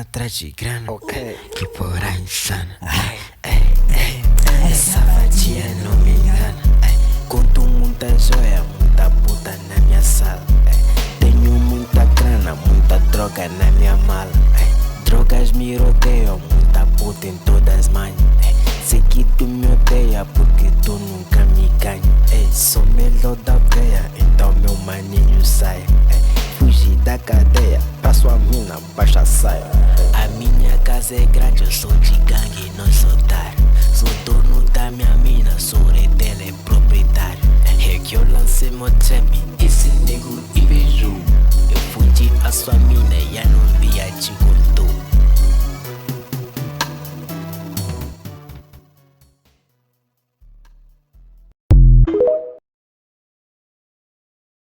atrás de grana, Ok. que porra insana. Essa vadia não me engana. Conto muita joia, muita puta na minha sala. Tenho muita grana, muita droga na minha mala. Drogas me rodeiam, muita puta em todas as manhas. Sei que tu me odeia porque tu nunca me ganha. Sou melhor da aldeia, então meu maninho sai. Fugi da cadeia, pra sua mina, baixa a saia. A minha casa é grande, eu sou de gangue, não sou otário. Sou dono da minha mina, sou rei dela, é proprietário. É que eu lancei meu trap, esse nego invejou. Eu fugi a sua mina, já não via de